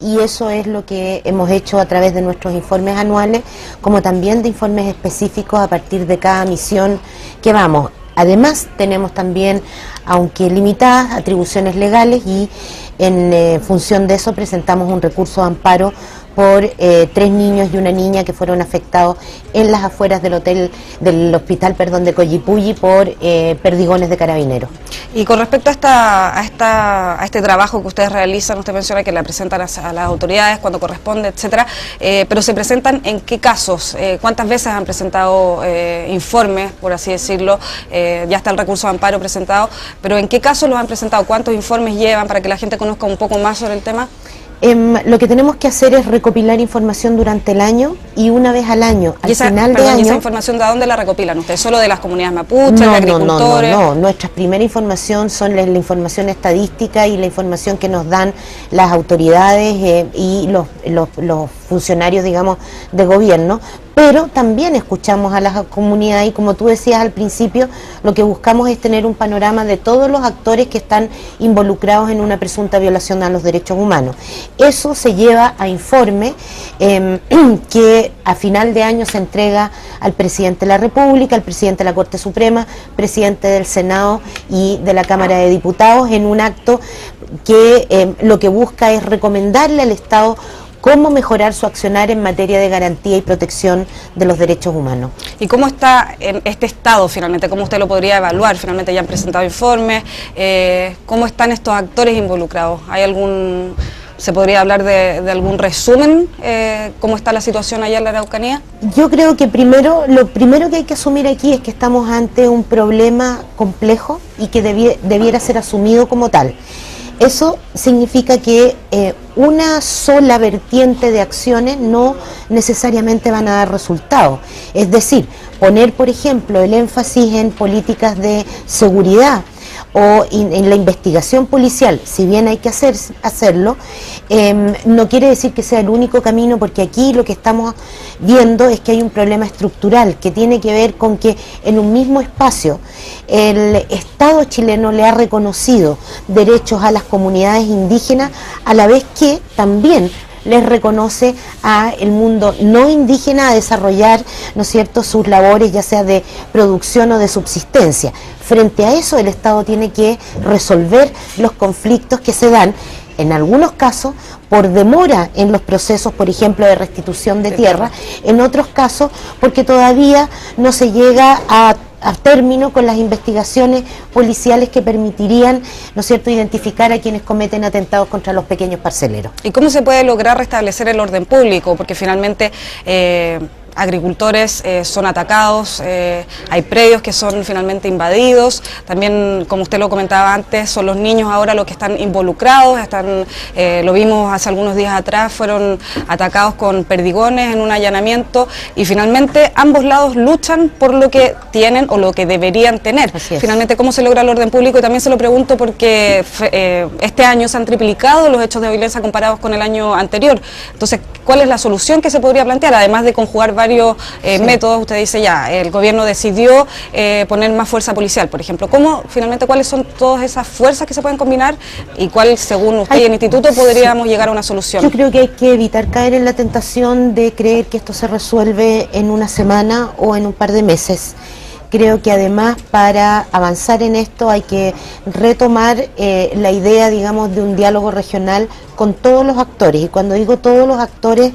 y eso es lo que hemos hecho a través de nuestros informes anuales, como también de informes específicos a partir de cada misión que vamos. Además tenemos también, aunque limitadas, atribuciones legales y en función de eso presentamos un recurso de amparo por 3 niños y una niña que fueron afectados en las afueras del hospital de Collipulli por perdigones de carabineros. Y con respecto a este trabajo que ustedes realizan, usted menciona que la presentan a las autoridades cuando corresponde, etcétera, pero ¿se presentan en qué casos? ¿Cuántas veces han presentado informes, por así decirlo? Ya está el recurso de amparo presentado, pero ¿en qué casos los han presentado? ¿Cuántos informes llevan para que la gente conozca un poco más sobre el tema? Lo que tenemos que hacer es recopilar información durante el año y una vez al año, al final de año. ¿Y esa información de dónde la recopilan ustedes? ¿Solo de las comunidades mapuches, de agricultores? No, nuestra primera información son la información estadística y la información que nos dan las autoridades y los funcionarios, digamos, de gobierno, pero también escuchamos a las comunidades y, como tú decías al principio, lo que buscamos es tener un panorama de todos los actores que están involucrados en una presunta violación a los derechos humanos. Eso se lleva a informe que a final de año se entrega al presidente de la República, al presidente de la Corte Suprema, presidente del Senado y de la Cámara de Diputados, en un acto que lo que busca es recomendarle al Estado cómo mejorar su accionar en materia de garantía y protección de los derechos humanos. ¿Y cómo está en este estado finalmente? ¿Cómo usted lo podría evaluar? Finalmente ya han presentado informes. ¿Cómo están estos actores involucrados? ¿Se podría hablar de algún resumen? ¿Cómo está la situación allá en la Araucanía? Yo creo que lo primero que hay que asumir aquí es que estamos ante un problema complejo y que debiera ser asumido como tal. Eso significa que una sola vertiente de acciones no necesariamente van a dar resultados. Es decir, poner, por ejemplo, el énfasis en políticas de seguridad o en la investigación policial, si bien hay que hacerlo, no quiere decir que sea el único camino, porque aquí lo que estamos viendo es que hay un problema estructural que tiene que ver con que en un mismo espacio el Estado chileno le ha reconocido derechos a las comunidades indígenas, a la vez que también les reconoce a el mundo no indígena a desarrollar, ¿no es cierto?, sus labores, ya sea de producción o de subsistencia. Frente a eso, el Estado tiene que resolver los conflictos que se dan, en algunos casos, por demora en los procesos, por ejemplo, de restitución de tierra, en otros casos, porque todavía no se llega a término con las investigaciones policiales que permitirían, ¿no es cierto?, identificar a quienes cometen atentados contra los pequeños parceleros. ¿Y cómo se puede lograr restablecer el orden público? Porque finalmente agricultores son atacados, hay predios que son finalmente invadidos, también, como usted lo comentaba antes, son los niños ahora los que están involucrados, lo vimos hace algunos días atrás, fueron atacados con perdigones en un allanamiento, y finalmente ambos lados luchan por lo que tienen o lo que deberían tener. Finalmente, ¿cómo se logra el orden público? Y también se lo pregunto porque este año se han triplicado los hechos de violencia comparados con el año anterior. Entonces, ¿cuál es la solución que se podría plantear? Además de conjugar varios métodos, usted dice ya, el gobierno decidió poner más fuerza policial, por ejemplo. ¿Cuáles son todas esas fuerzas que se pueden combinar y cuál, según usted y el instituto, podríamos llegar a una solución? Yo creo que hay que evitar caer en la tentación de creer que esto se resuelve en una semana o en un par de meses. Creo que además, para avanzar en esto, hay que retomar la idea, digamos, de un diálogo regional con todos los actores, y cuando digo todos los actores,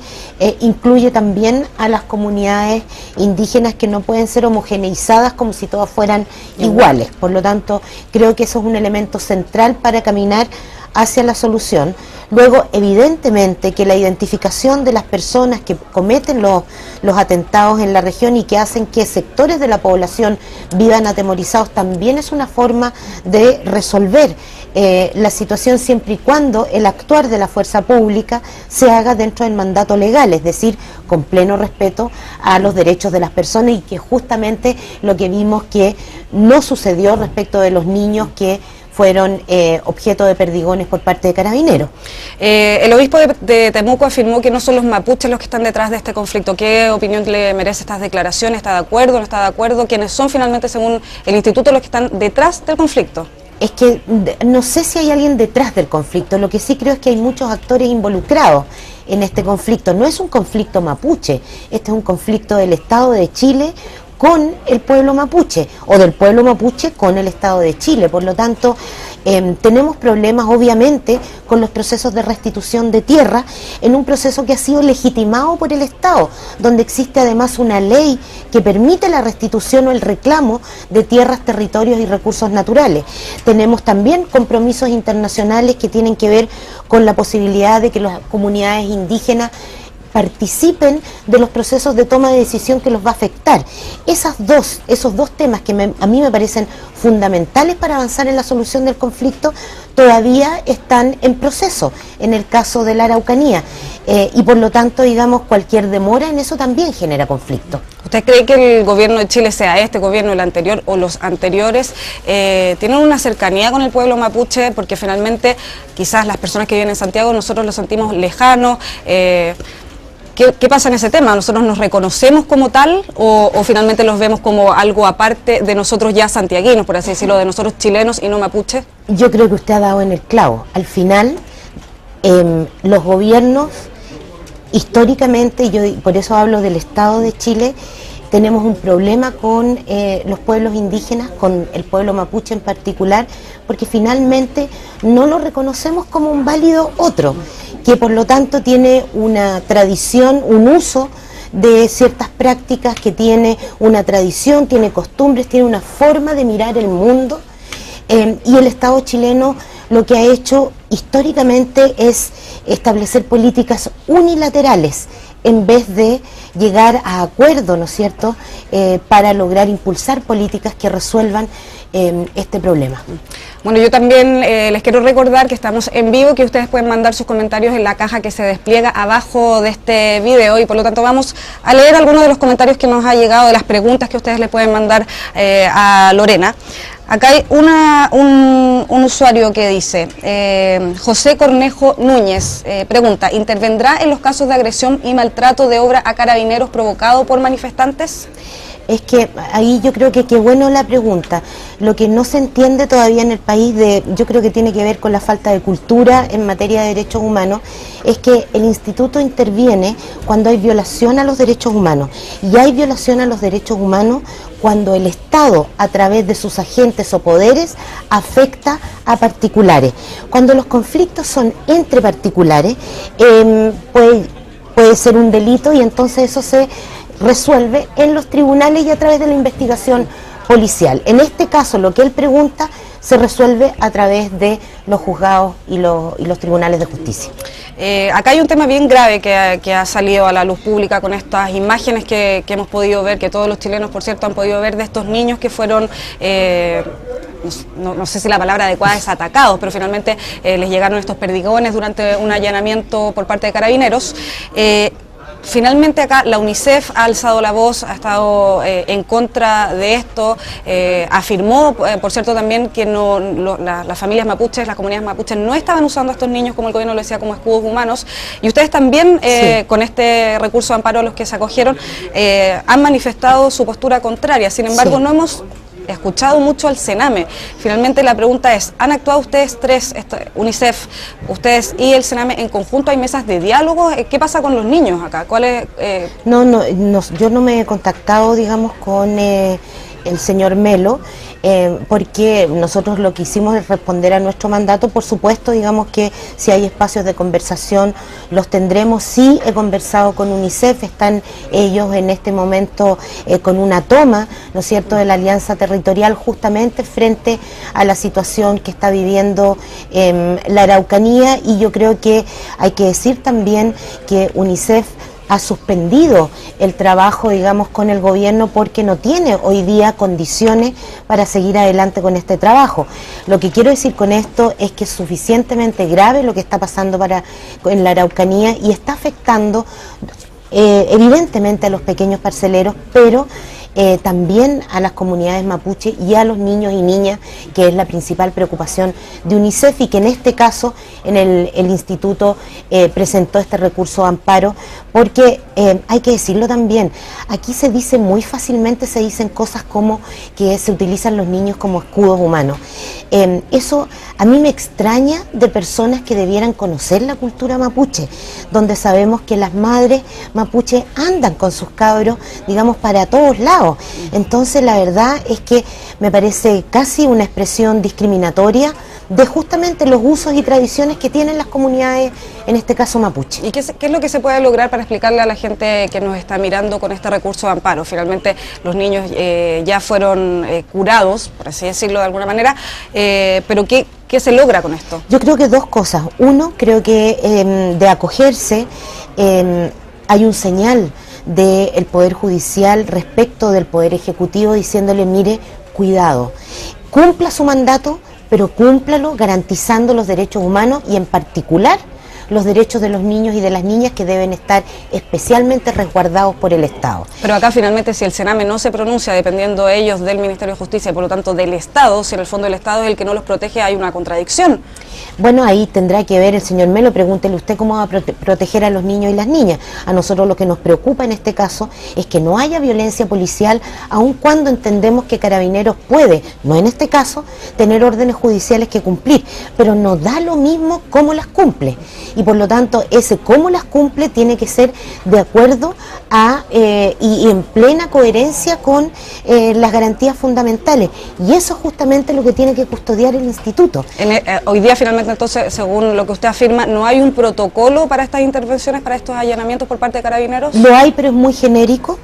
incluye también a las comunidades indígenas, que no pueden ser homogeneizadas como si todas fueran iguales. Por lo tanto, creo que eso es un elemento central para caminar hacia la solución. Luego, evidentemente, que la identificación de las personas que cometen los atentados en la región y que hacen que sectores de la población vivan atemorizados también es una forma de resolver la situación, siempre y cuando el actuar de la fuerza pública se haga dentro del mandato legal, es decir, con pleno respeto a los derechos de las personas, y que justamente lo que vimos que no sucedió respecto de los niños que fueron objeto de perdigones por parte de carabineros. El obispo de Temuco afirmó que no son los mapuches los que están detrás de este conflicto. ¿Qué opinión le merece estas declaraciones? ¿Está de acuerdo, no está de acuerdo? ¿Quiénes son finalmente, según el instituto, los que están detrás del conflicto? es que no sé si hay alguien detrás del conflicto, lo que sí creo es que hay muchos actores involucrados en este conflicto. No es un conflicto mapuche, este es un conflicto del Estado de Chile con el pueblo mapuche, o del pueblo mapuche con el Estado de Chile. Por lo tanto, tenemos problemas obviamente con los procesos de restitución de tierra, en un proceso que ha sido legitimado por el Estado, donde existe además una ley que permite la restitución o el reclamo de tierras, territorios y recursos naturales. Tenemos también compromisos internacionales que tienen que ver con la posibilidad de que las comunidades indígenas participen de los procesos de toma de decisión que los va a afectar. Esos dos temas que a mí me parecen fundamentales para avanzar en la solución del conflicto todavía están en proceso en el caso de la Araucanía, y por lo tanto, digamos, cualquier demora en eso también genera conflicto. ¿Usted cree que el gobierno de Chile, sea este gobierno, el anterior o los anteriores, tienen una cercanía con el pueblo mapuche? Porque finalmente quizás las personas que viven en Santiago nosotros los sentimos lejanos. ¿Qué pasa en ese tema? ¿Nosotros nos reconocemos como tal o finalmente los vemos como algo aparte de nosotros ya santiaguinos, por así decirlo, de nosotros chilenos y no mapuches? Yo creo que usted ha dado en el clavo. Al final, los gobiernos, históricamente, y yo por eso hablo del Estado de Chile, tenemos un problema con los pueblos indígenas, con el pueblo mapuche en particular, porque finalmente no lo reconocemos como un válido otro, que por lo tanto tiene una tradición, un uso de ciertas prácticas, que tiene una tradición, tiene costumbres, tiene una forma de mirar el mundo, y el Estado chileno lo que ha hecho históricamente es establecer políticas unilaterales en vez de llegar a acuerdo, ¿no es cierto?, para lograr impulsar políticas que resuelvan este problema. Bueno, yo también les quiero recordar que estamos en vivo, que ustedes pueden mandar sus comentarios en la caja que se despliega abajo de este video, y por lo tanto vamos a leer algunos de los comentarios que nos ha llegado, de las preguntas que ustedes le pueden mandar a Lorena. Acá hay un usuario que dice, José Cornejo Núñez, pregunta, ¿intervendrá en los casos de agresión y maltrato de obra a carabineros provocado por manifestantes? Es que ahí yo creo que qué bueno la pregunta. Lo que no se entiende todavía en el país, yo creo que tiene que ver con la falta de cultura en materia de derechos humanos, es que el instituto interviene cuando hay violación a los derechos humanos. Y hay violación a los derechos humanos cuando el Estado, a través de sus agentes o poderes, afecta a particulares. Cuando los conflictos son entre particulares, puede ser un delito, y entonces eso se resuelve en los tribunales y a través de la investigación policial. En este caso, lo que él pregunta se resuelve a través de los juzgados y los tribunales de justicia. Acá hay un tema bien grave que ha salido a la luz pública con estas imágenes que hemos podido ver, que todos los chilenos, por cierto, han podido ver, de estos niños que fueron, no sé si la palabra adecuada es atacados, pero finalmente les llegaron estos perdigones durante un allanamiento por parte de carabineros. Finalmente acá la UNICEF ha alzado la voz, ha estado en contra de esto, afirmó, por cierto, también que las familias mapuches, las comunidades mapuches no estaban usando a estos niños, como el gobierno lo decía, como escudos humanos, y ustedes también, sí, con este recurso de amparo a los que se acogieron, han manifestado su postura contraria. Sin embargo, sí, no hemos escuchado mucho al Sename. Finalmente la pregunta es, ¿han actuado ustedes tres, UNICEF, ustedes y el Sename en conjunto? ¿Hay mesas de diálogo? ¿Qué pasa con los niños acá? ¿Cuál es, No, yo no me he contactado, digamos, con el señor Melo, porque nosotros lo que hicimos es responder a nuestro mandato. Por supuesto, digamos que si hay espacios de conversación los tendremos. Sí, he conversado con UNICEF, están ellos en este momento con una toma, ¿no es cierto?, de la alianza territorial, justamente frente a la situación que está viviendo la Araucanía, y yo creo que hay que decir también que UNICEF ha suspendido el trabajo, digamos, con el gobierno, porque no tiene hoy día condiciones para seguir adelante con este trabajo. Lo que quiero decir con esto es que es suficientemente grave lo que está pasando en la Araucanía, y está afectando evidentemente a los pequeños parceleros, pero también a las comunidades mapuche y a los niños y niñas, que es la principal preocupación de UNICEF, y que en este caso en el instituto presentó este recurso de amparo, porque hay que decirlo también, aquí se dice muy fácilmente, se dicen cosas como que se utilizan los niños como escudos humanos. Eso a mí me extraña de personas que debieran conocer la cultura mapuche, donde sabemos que las madres mapuche andan con sus cabros, digamos, para todos lados. Entonces la verdad es que me parece casi una expresión discriminatoria de justamente los usos y tradiciones que tienen las comunidades, en este caso mapuche. ¿Y qué es lo que se puede lograr para explicarle a la gente que nos está mirando con este recurso de amparo? Finalmente los niños ya fueron curados, por así decirlo de alguna manera, pero ¿qué se logra con esto? Yo creo que dos cosas. Uno, creo que de acogerse hay un señal del Poder Judicial respecto del Poder Ejecutivo diciéndole, mire, cuidado, cumpla su mandato, pero cúmplalo garantizando los derechos humanos y en particular los derechos de los niños y de las niñas, que deben estar especialmente resguardados por el Estado. Pero acá finalmente, si el Sename no se pronuncia, dependiendo ellos del Ministerio de Justicia y por lo tanto del Estado, si en el fondo el Estado es el que no los protege, hay una contradicción. Bueno, ahí tendrá que ver el señor Melo, pregúntele usted cómo va a proteger a los niños y las niñas. A nosotros lo que nos preocupa en este caso es que no haya violencia policial, aun cuando entendemos que Carabineros puede, no en este caso, tener órdenes judiciales que cumplir, pero no da lo mismo cómo las cumple. Y por lo tanto, ese cómo las cumple tiene que ser de acuerdo a y en plena coherencia con las garantías fundamentales. Y eso es justamente lo que tiene que custodiar el instituto. Hoy día finalmente entonces, según lo que usted afirma, ¿no hay un protocolo para estas intervenciones, para estos allanamientos por parte de Carabineros? Lo hay, pero es muy genérico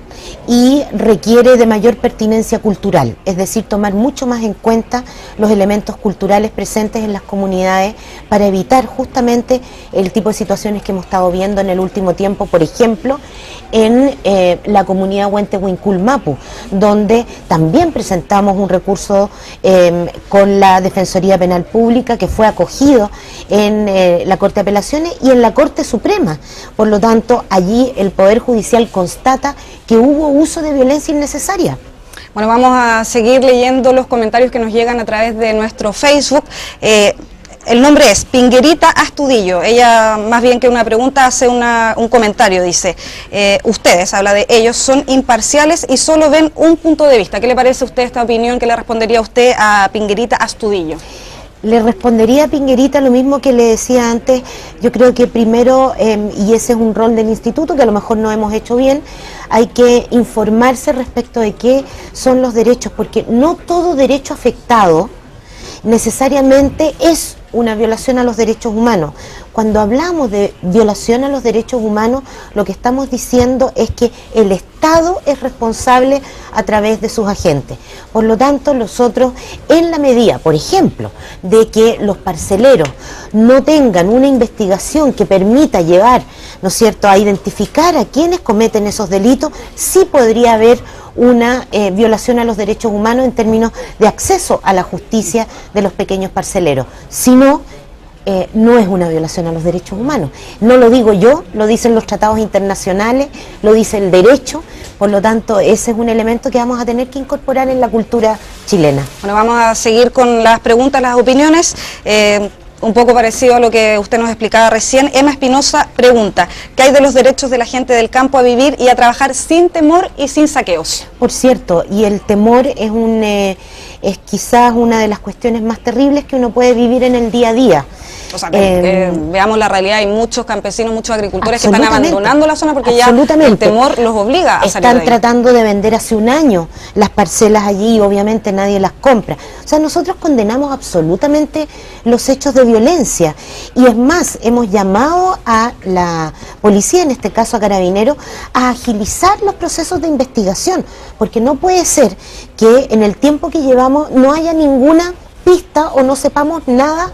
y requiere de mayor pertinencia cultural, es decir, tomar mucho más en cuenta los elementos culturales presentes en las comunidades para evitar justamente el tipo de situaciones que hemos estado viendo en el último tiempo, por ejemplo, en la comunidad Huente-Huincul Mapu, donde también presentamos un recurso con la Defensoría Penal Pública que fue acogido en la Corte de Apelaciones y en la Corte Suprema. Por lo tanto, allí el Poder Judicial constata que hubo uso de violencia innecesaria. Bueno, vamos a seguir leyendo los comentarios que nos llegan a través de nuestro Facebook. El nombre es Pinguerita Astudillo. Ella, más bien que una pregunta, hace un comentario. Dice, ustedes, habla de ellos, son imparciales y solo ven un punto de vista. ¿Qué le parece a usted esta opinión? ¿Qué le respondería usted a Pinguerita Astudillo? Le respondería a Pinguerita lo mismo que le decía antes. Yo creo que primero, y ese es un rol del instituto que a lo mejor no hemos hecho bien, hay que informarse respecto de qué son los derechos, porque no todo derecho afectado necesariamente es una violación a los derechos humanos. Cuando hablamos de violación a los derechos humanos, lo que estamos diciendo es que el Estado es responsable a través de sus agentes. Por lo tanto, nosotros, en la medida, por ejemplo, de que los parceleros no tengan una investigación que permita llevar, ¿no es cierto?, a identificar a quienes cometen esos delitos, sí podría haber una violación a los derechos humanos en términos de acceso a la justicia de los pequeños parceleros. Si no, no es una violación a los derechos humanos. No lo digo yo, lo dicen los tratados internacionales, lo dice el derecho. Por lo tanto, ese es un elemento que vamos a tener que incorporar en la cultura chilena. Bueno, vamos a seguir con las preguntas, las opiniones. Un poco parecido a lo que usted nos explicaba recién. Emma Espinosa pregunta, ¿qué hay de los derechos de la gente del campo a vivir y a trabajar sin temor y sin saqueos? Por cierto, y el temor es quizás una de las cuestiones más terribles que uno puede vivir en el día a día. O sea, veamos la realidad, hay muchos campesinos, muchos agricultores que están abandonando la zona porque ya el temor los obliga a salir de ahí. Están tratando de vender hace un año las parcelas allí y obviamente nadie las compra. O sea, nosotros condenamos absolutamente los hechos de violencia y es más, hemos llamado a la policía, en este caso a Carabineros, a agilizar los procesos de investigación, porque no puede ser que en el tiempo que llevamos no haya ninguna pista o no sepamos nada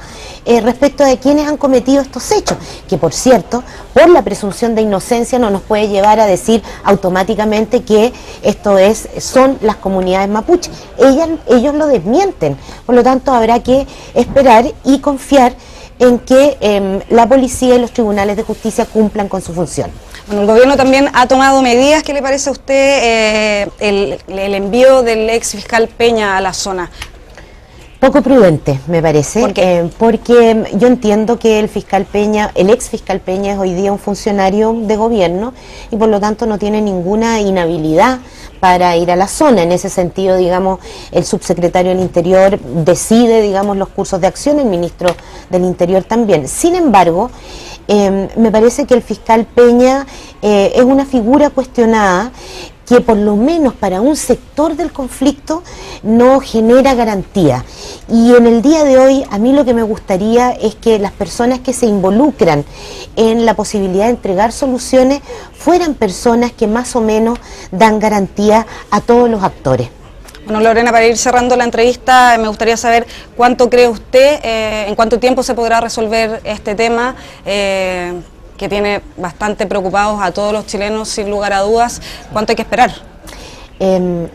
respecto de quienes han cometido estos hechos, que por cierto, por la presunción de inocencia no nos puede llevar a decir automáticamente que esto son las comunidades mapuche. Ellos lo desmienten, por lo tanto habrá que esperar y confiar en que la policía y los tribunales de justicia cumplan con su función. Bueno, el gobierno también ha tomado medidas. ¿Qué le parece a usted el envío del ex fiscal Peña a la zona? Poco prudente, me parece. ¿Por qué? Porque yo entiendo que el fiscal Peña, el ex fiscal Peña, es hoy día un funcionario de gobierno y por lo tanto no tiene ninguna inhabilidad para ir a la zona. En ese sentido, digamos, el subsecretario del Interior decide, digamos, los cursos de acción, el ministro del Interior también. Sin embargo, me parece que el fiscal Peña es una figura cuestionada que por lo menos para un sector del conflicto no genera garantía. Y en el día de hoy a mí lo que me gustaría es que las personas que se involucran en la posibilidad de entregar soluciones fueran personas que más o menos dan garantía a todos los actores. Bueno, Lorena, para ir cerrando la entrevista, me gustaría saber cuánto cree usted, en cuánto tiempo se podrá resolver este tema, que tiene bastante preocupados a todos los chilenos, sin lugar a dudas. ¿Cuánto hay que esperar?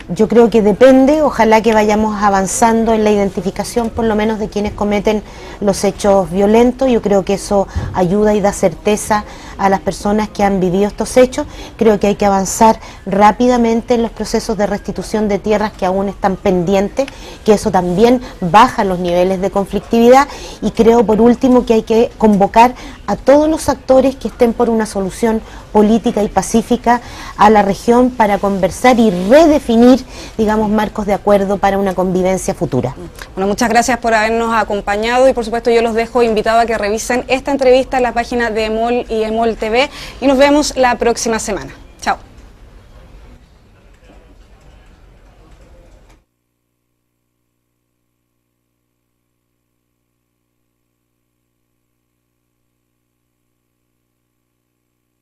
Yo creo que depende, ojalá que vayamos avanzando en la identificación por lo menos de quienes cometen los hechos violentos. Yo creo que eso ayuda y da certeza a las personas que han vivido estos hechos. Creo que hay que avanzar rápidamente en los procesos de restitución de tierras que aún están pendientes, que eso también baja los niveles de conflictividad, y creo por último que hay que convocar a todos los actores que estén por una solución política y pacífica a la región para conversar y redefinir, digamos, marcos de acuerdo para una convivencia futura. Bueno, muchas gracias por habernos acompañado y por supuesto yo los dejo invitados a que revisen esta entrevista en la página de EMOL y EMOL TV y nos vemos la próxima semana. Chao.